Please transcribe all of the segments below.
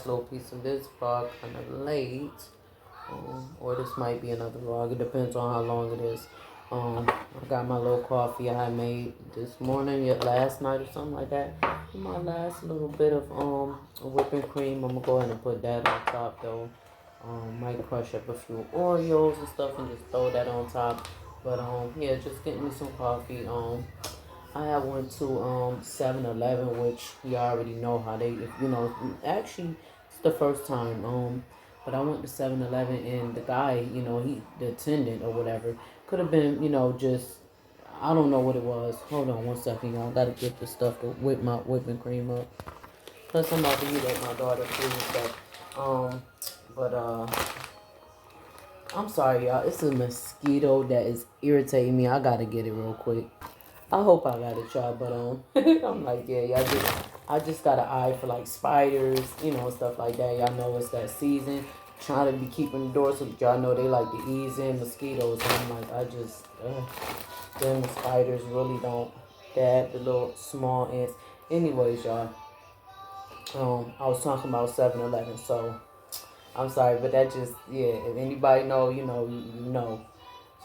last little piece of this vlog, kind of late. Or this might be another vlog. It depends on how long it is. I got my little coffee I made this morning, yet last night or something like that. My last little bit of whipping cream. I'm gonna go ahead and put that on top though. Might crush up a few Oreos and stuff and just throw that on top. But yeah, just getting me some coffee. I have went to 7-Eleven, which you already know how they, if you know, actually it's the first time. But I went to 7-Eleven and the guy, the attendant or whatever, could have been, just, I don't know what it was. Hold on one second, y'all. Gotta get the stuff to whip my whipping cream up. Plus I'm about to eat at my daughter too and stuff. But I'm sorry, y'all. It's a mosquito that is irritating me. I gotta get it real quick. I hope I got it, y'all. But I'm like, yeah, I just got an eye for like spiders, stuff like that. Y'all know it's that season. Trying to be keeping the doors so that y'all know they like to ease in mosquitoes. And I'm like, them the spiders really don't dab the little small ants. Anyways, y'all. I was talking about 7-Eleven, so I'm sorry, but that just, yeah, if anybody know, you know.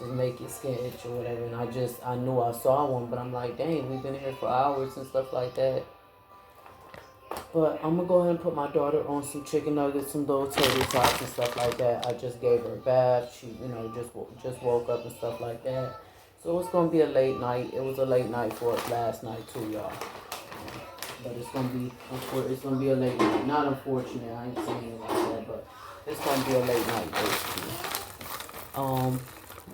Just make your skin itch or whatever. And I knew I saw one, but I'm like, dang, we've been here for hours and stuff like that. But I'm going to go ahead and put my daughter on some chicken nuggets, some little tater tots and stuff like that. I just gave her a bath. She, just woke up and stuff like that. So it's going to be a late night. It was a late night for us last night too, y'all. But it's going to be a late night. Not unfortunate. I ain't saying it like that, but it's going to be a late night basically.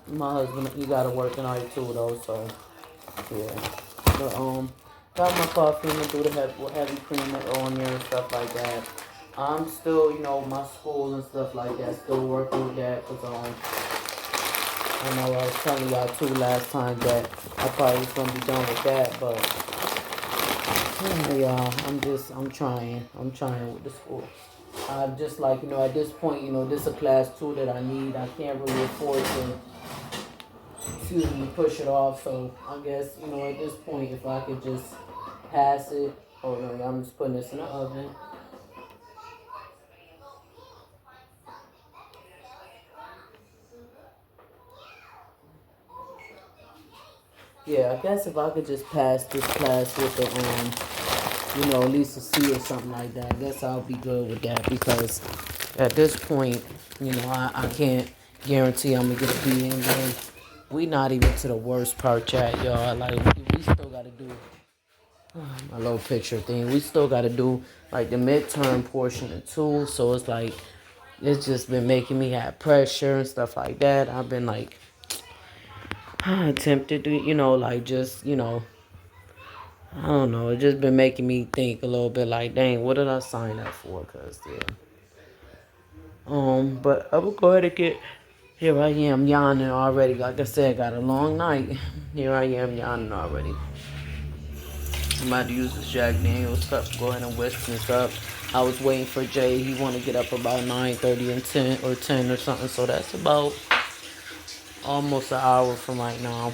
My husband, he got to work tonight too though, so yeah. But got my coffee and do the heavy cream on there and stuff like that. I'm still, my school and stuff like that, still working with that, because I know I was telling y'all too last time that I probably was gonna be done with that, but yeah, y'all, I'm trying with the school. I'm just like, at this point, this is a class 2 that I need. I can't really afford to push it off. So I guess, at this point, if I could just pass it. Oh no, I'm just putting this in the oven. Yeah, I guess if I could just pass this class with the at least a C or something like that, I guess I'll be good with that, because at this point, I can't guarantee I'm gonna get a B, and then we not even to the worst part yet, y'all. Like, we still gotta do my little picture thing. We still gotta do like the midterm portion of too. So it's like, it's just been making me have pressure and stuff like that. I've been like tempted to, like just, I don't know. It's just been making me think a little bit like, dang, what did I sign up for? Cause yeah. But I will go ahead and get. Here I am yawning already. Like I said, got a long night. Here I am yawning already. I'm about to use this Jack Daniels cup. Go ahead and whisk this up. I was waiting for Jay. He want to get up about 9:30 and 10 or something. So that's about almost an hour from right now.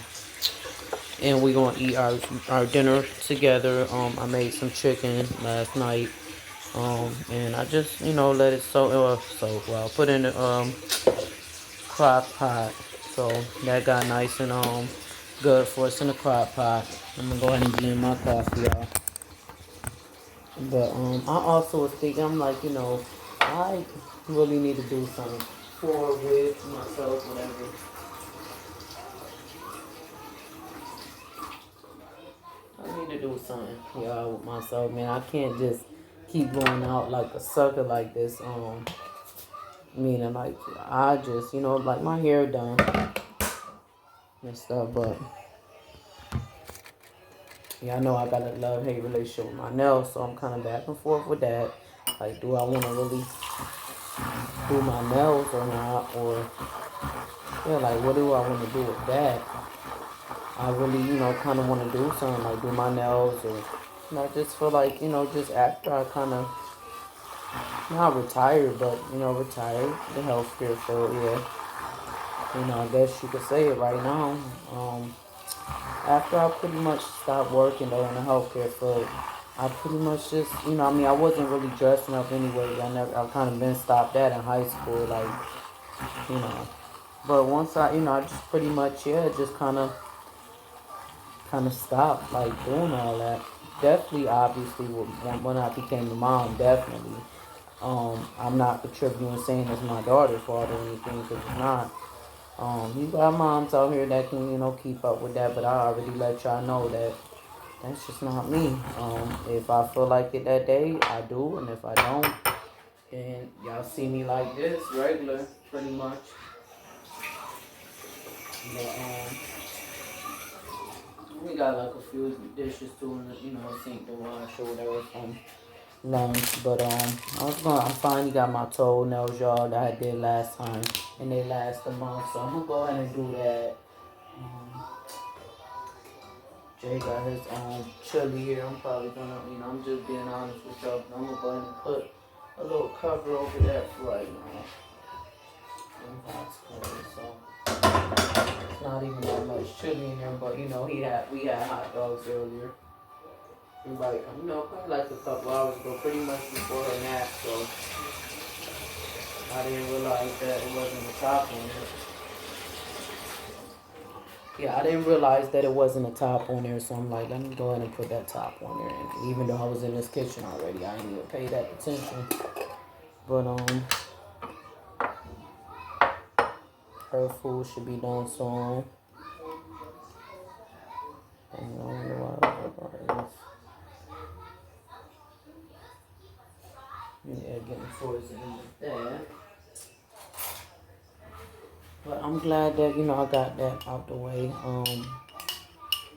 And we're going to eat our dinner together. I made some chicken last night. And I just, let it soak well. Put in the crock pot. So that got nice and good for us in the crock pot. I'm going to go ahead and blend my coffee, y'all. But I also was thinking, I'm like, I really need to do something for with myself, whatever. I need to do something, y'all, with myself, man. I can't just keep going out like a sucker like this. Meaning, like, I just, like my hair done and stuff, but yeah, I know I got a love-hate relationship with my nails, so I'm kind of back and forth with that. Like, do I want to really do my nails or not? Or, yeah, like, what do I want to do with that? I really, kind of want to do something, like do my nails, or not just for, like, just after I kind of, not retired, but, retired the healthcare field, yeah. I guess you could say it right now. After I pretty much stopped working, though, in the healthcare field, I pretty much just, you know, I mean, I wasn't really dressing up anyway. I've kind of been stopped at in high school, like, you know. But once I, you know, I just pretty much, yeah, just kind of stopped, like, doing all that. Definitely, obviously, when I became a mom, definitely. I'm not contributing saying it's my daughter's fault or anything, because it's not. You got moms out here that can, you know, keep up with that, but I already let y'all know that that's just not me. If I feel like it that day, I do, and if I don't, then y'all see me like this, regular, pretty much. But, we got like a few dishes too in the, you know, sink to wash or whatever from lunch. But I finally got my toenails, y'all, that I did last time, and they last a month, so I'm gonna go ahead and do that. Jay got his chili here. I'm probably gonna, you know, I'm just being honest with y'all. I'm gonna go ahead and put a little cover over that for right now. So it's not even that much chili in there, but you know, we had hot dogs earlier. Like, you know, probably like a couple hours ago, pretty much before her nap. So I didn't realize that it wasn't a top on there. Yeah, I didn't realize that it wasn't a top on there, so I'm like, let me go ahead and put that top on there. And even though I was in this kitchen already, I didn't even pay that attention. But her food should be done soon. And I don't know why yeah, getting towards the end of that. But I'm glad that, you know, I got that out the way.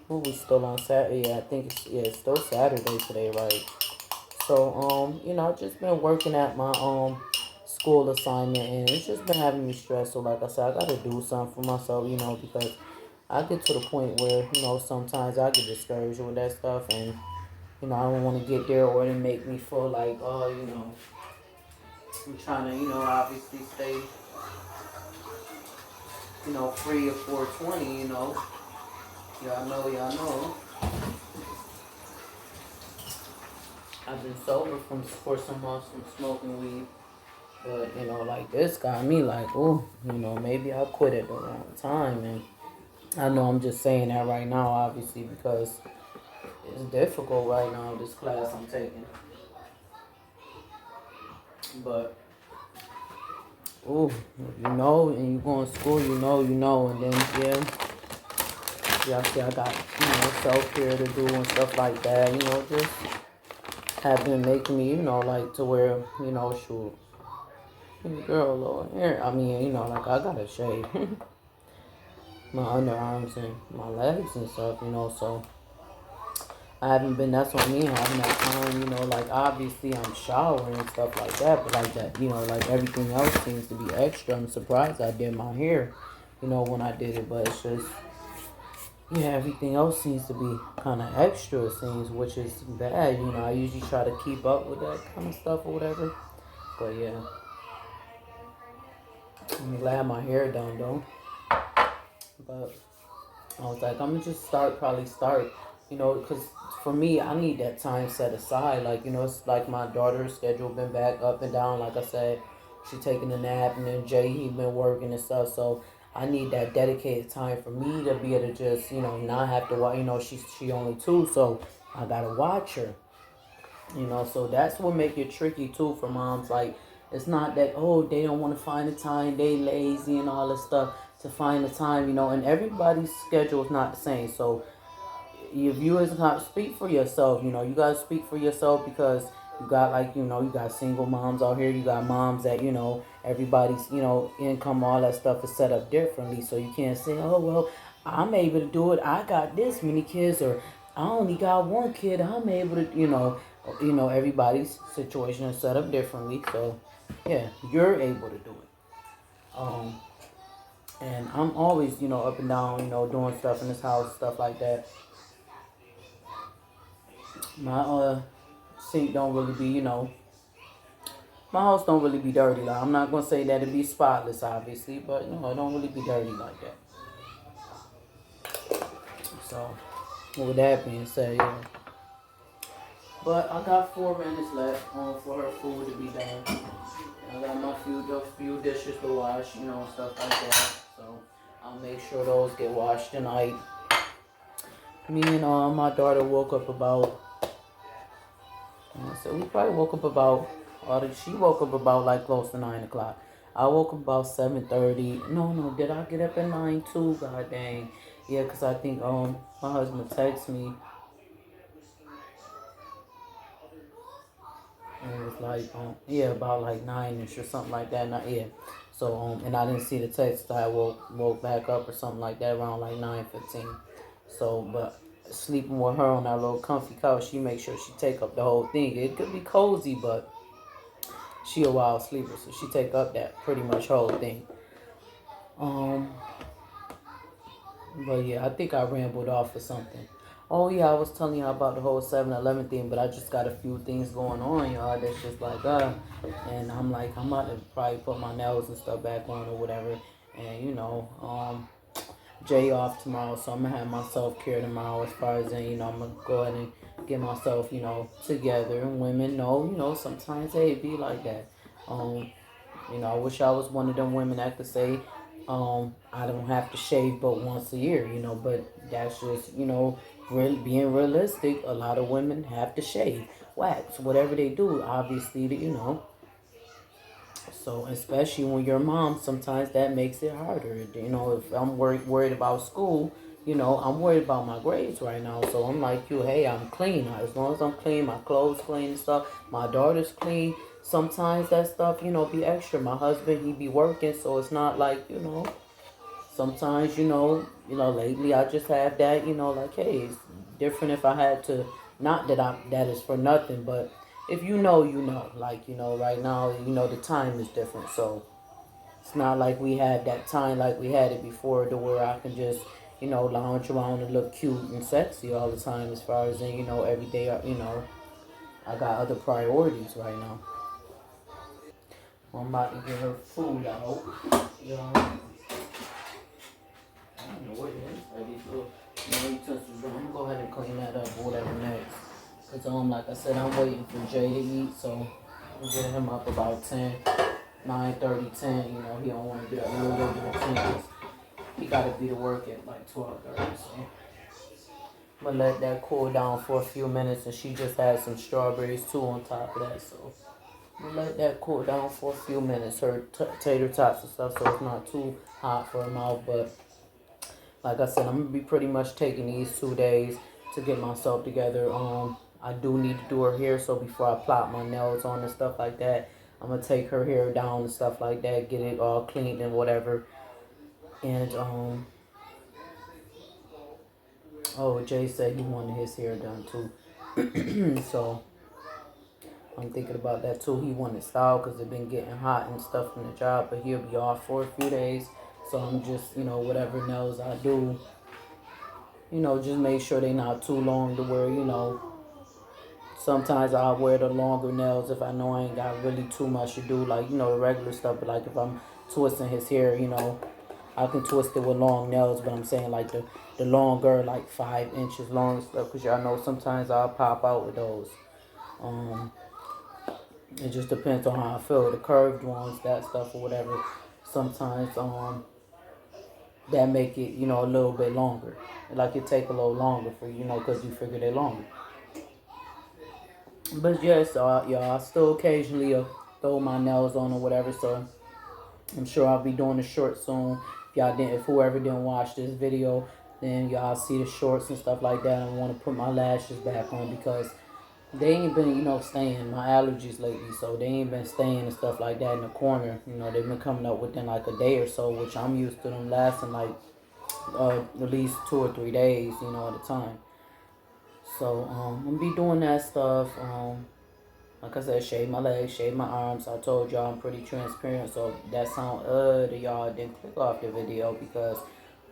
Well, we still on Saturday. Yeah, I think it's still Saturday today, right? So, you know, I've just been working at my school assignment, and it's just been having me stressed. So like I said, I gotta do something for myself, you know, because I get to the point where, you know, sometimes I get discouraged with that stuff, and you know, I don't want to get there or it make me feel like, oh, you know, I'm trying to, you know, obviously stay, you know, free of 420, you know. Y'all know. I've been sober for some months from smoking weed. But, you know, like this got me like, oh, you know, maybe I quit at the wrong time. And I know I'm just saying that right now, obviously, because it's difficult right now, this class I'm taking. But, ooh, you know, and you go to school, you know, and then, yeah. Yeah, see, I got, you know, self-care to do and stuff like that, you know, just have been making me, you know, like to where, you know, shoot, girl, Lord, here, I mean, you know, like I gotta shave my underarms and my legs and stuff, you know, so I haven't been, that's on me, having that time, you know, like obviously I'm showering and stuff like that, but like that, you know, like everything else seems to be extra. I'm surprised I did my hair, you know, when I did it, but it's just, yeah, everything else seems to be kind of extra, it seems, which is bad. You know, I usually try to keep up with that kind of stuff or whatever. But yeah, I'm glad my hair done though. But I was like, I'm gonna just probably start, you know, because for me, I need that time set aside. Like, you know, it's like my daughter's schedule been back up and down. Like I said, she taking a nap, and then Jay, he been working and stuff. So I need that dedicated time for me to be able to just, you know, not have to watch. You know, she only 2, so I gotta watch her. You know, so that's what make it tricky too for moms. Like, it's not that, oh, they don't want to find the time, they lazy and all this stuff to find the time, you know, and everybody's schedule is not the same. So if you is not speak for yourself, you know, you gotta speak for yourself, because you got, like, you know, you got single moms out here, you got moms that, you know, everybody's, you know, income, all that stuff is set up differently. So you can't say, oh well, I'm able to do it, I got this many kids, or I only got one kid, I'm able to, you know, everybody's situation is set up differently. So yeah, you're able to do it. um and I'm always, you know, up and down, you know, doing stuff in this house, stuff like that. My sink don't really be, you know, my house don't really be dirty. Like, I'm not gonna say that it be spotless, obviously, but you know, it don't really be dirty like that. So with that being said, yeah, But I got 4 minutes left for her food to be done. I got my few dishes to wash, stuff like that. So I'll make sure those get washed tonight. Me and my daughter woke up about. So we probably woke up about. She woke up about like close to 9 o'clock. I woke up about 7:30. No, did I get up at 9 too? God dang. Yeah, cause I think my husband texted me and it was like yeah, about like 9ish or something like that. Not yeah. So and I didn't see the text. I woke back up or something like that around like 9:15. So but sleeping with her on that little comfy couch, she makes sure she take up the whole thing. It could be cozy, but she a wild sleeper, so she take up that pretty much whole thing. Um, but yeah, I think I rambled off or something. Oh yeah, I was telling y'all about the whole 7-Eleven thing, but I just got a few things going on, y'all. That's just like and I'm like I'm about to probably put my nails and stuff back on or whatever, and Jay off tomorrow, so I'm gonna have my self care tomorrow. As far as I'm gonna go ahead and get myself, together. And women know, sometimes hey, it be like that. Um, I wish I was one of them women that could say, I don't have to shave but once a year, but that's just, being realistic. A lot of women have to shave, wax, whatever they do, obviously, so especially when you're a mom, sometimes that makes it harder. If I'm worried about school, I'm worried about my grades right now. So I'm like you, hey, I'm clean. As long as I'm clean, my clothes clean and stuff. My daughter's clean. Sometimes that stuff, be extra. My husband, he be working, so it's not like, sometimes, lately I just have that, like, hey, it's different if I had to, not that that is for nothing, but if you know, like, right now, the time is different. So it's not like we had that time like we had it before to where I can just, lounge around and look cute and sexy all the time as far as, every day, I got other priorities right now. I'm about to get her food out. I don't know what it is. Like these little utensils. I'm gonna go ahead and clean that up or whatever next. Cause like I said, I'm waiting for Jay to eat, so I'm getting him up about 10, 9:30, 10. He don't want to get up a little bit more 10. 'Cause he gotta be to work at like 12:30. So I'm gonna let that cool down for a few minutes, and she just had some strawberries too on top of that. So I'm gonna let that cool down for a few minutes. Her tater tots and stuff, so it's not too hot for her mouth, but. Like I said, I'm gonna be pretty much taking these 2 days to get myself together. I do need to do her hair, so before I plop my nails on and stuff like that, I'm gonna take her hair down and stuff like that, get it all cleaned and whatever. And oh, Jay said he wanted his hair done too, so I'm thinking about that too. He wanted style because it been getting hot and stuff from the job, but he'll be off for a few days. So I'm just, whatever nails I do, just make sure they not too long to where, sometimes I'll wear the longer nails if I know I ain't got really too much to do, like, the regular stuff. But like if I'm twisting his hair, I can twist it with long nails, but I'm saying like the longer, like 5 inches long stuff, because y'all know sometimes I'll pop out with those. Um, it just depends on how I feel. The curved ones, that stuff or whatever, sometimes that make it, a little bit longer. Like it take a little longer for because you figure they're longer. But yes, y'all, I still occasionally throw my nails on or whatever. So I'm sure I'll be doing a short soon. If whoever didn't watch this video, then y'all see the shorts and stuff like that. I want to put my lashes back on because they ain't been, staying. My allergies lately, so they ain't been staying and stuff like that in the corner. They've been coming up within like a day or so, which I'm used to them lasting like at least 2 or 3 days, at a time. So I'm gonna be doing that stuff. Like I said, shave my legs, shave my arms. I told y'all I'm pretty transparent, so if that sound to y'all, then click off the video because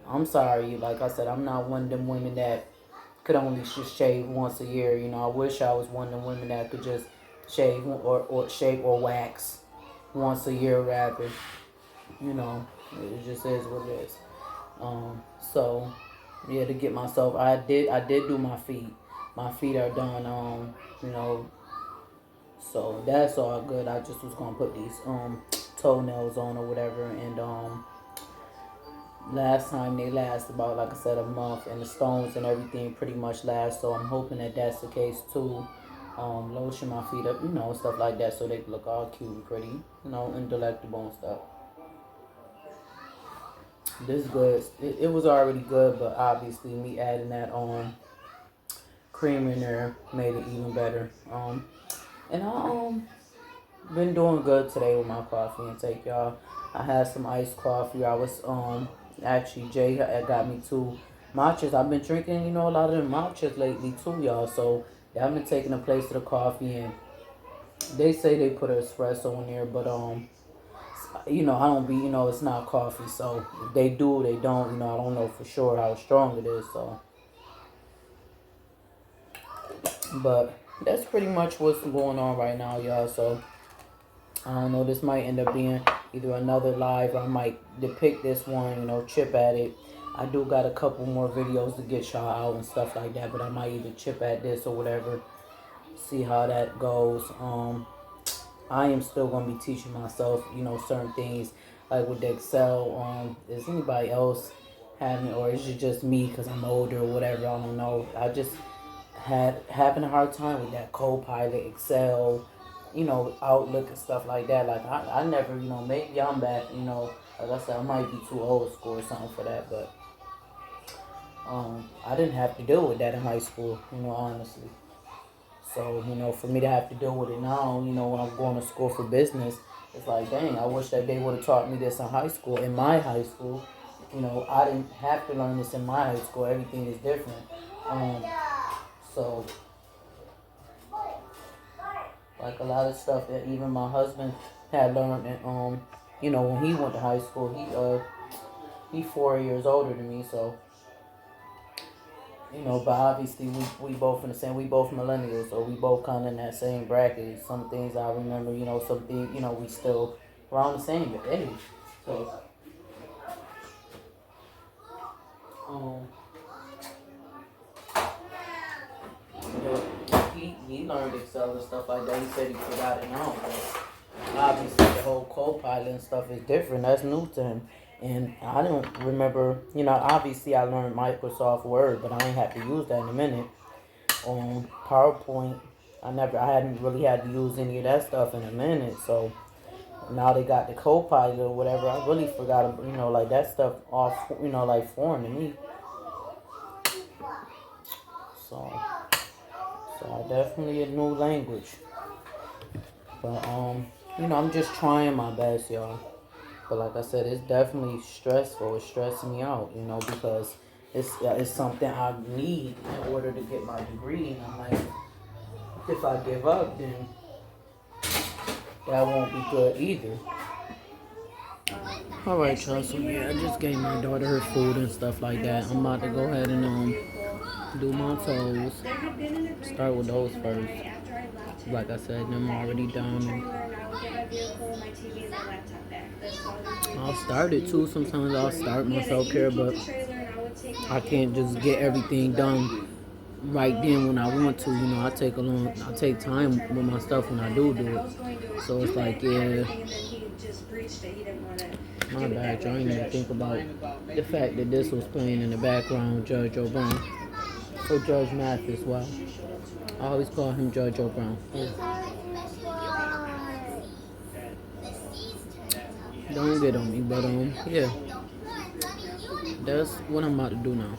I'm sorry. Like I said, I'm not one of them women that could only just shave once a year. I wish I was one of them women that could just shave or shave or wax once a year rather. It just is what it is. So yeah, to get myself, I did do my feet. my feet are done. You know, so that's all good. I just was gonna put these toenails on or whatever, and last time they last about, like I said, a month, and the stones and everything pretty much last. So I'm hoping that that's the case too. Lotion my feet up, you know, stuff like that, so they look all cute and pretty, you know, and delectable and stuff. This good. It was already good, but obviously me adding that cream in there made it even better. And I been doing good today with my coffee intake, y'all. I had some iced coffee. I was actually Jay got me two matchas. I've been drinking, you know, a lot of them matchas lately too, y'all. So I've been taking the place of the coffee, and they say they put an espresso in there, but you know, I don't be, you know, it's not coffee. So if they do, they don't, you know, I don't know for sure how strong it is. So, but that's pretty much what's going on right now, y'all. So I don't know, this might end up being either another live, or I might depict this one, you know, chip at it. I do got a couple more videos to get y'all out and stuff like that, but I might either chip at this or whatever, see how that goes. I am still going to be teaching myself, you know, certain things, like with the XL. Is anybody else having, or is it just me because I'm older or whatever, I don't know. I just having a hard time with that Copilot, Excel, you know, Outlook and stuff like that. Like I never, you know, maybe I'm back, you know, like I said, I might be too old school or something for that, but I didn't have to deal with that in high school, you know, honestly. So, you know, for me to have to deal with it now, you know, when I'm going to school for business, it's like, dang, I wish that they would have taught me this in high school. In my high school, you know, I didn't have to learn this in my high school. Everything is different. So, like a lot of stuff that even my husband had learned, and you know, when he went to high school, he 4 years older than me, so. You know, but obviously we both in the same, we both millennials, so we both kind of in that same bracket. Some things I remember, you know, some things, you know, we still around the same age. So, he learned Excel and stuff like that. He said he forgot it now, but obviously the whole Copilot and stuff is different. That's new to him. And I don't remember, you know, obviously I learned Microsoft Word, but I ain't have to use that in a minute. PowerPoint, I hadn't really had to use any of that stuff in a minute. So now they got the Copilot or whatever. I really forgot, you know, like that stuff off, you know, like foreign to me. So I definitely a new language. But you know, I'm just trying my best, y'all. But like I said, it's definitely stressful. It's stressing me out, you know, because it's something I need in order to get my degree. And I'm like, if I give up, then that won't be good either. All right, y'all. So yeah, I just gave my daughter her food and stuff like that. I'm about to go ahead and do my toes. Start with those first. Like I said, them already done. I'll start it too. Sometimes I'll start my self-care, but I can't just get everything done right then when I want to. You know, I take time with my stuff when I do it. So it's like, yeah, my bad, y'all. I didn't even think about the fact that this was playing in the background, Judge O'Brown. Or Judge Mathis, wow. I always call him Judge O'Brown. Don't get on me, but yeah. That's what I'm about to do now.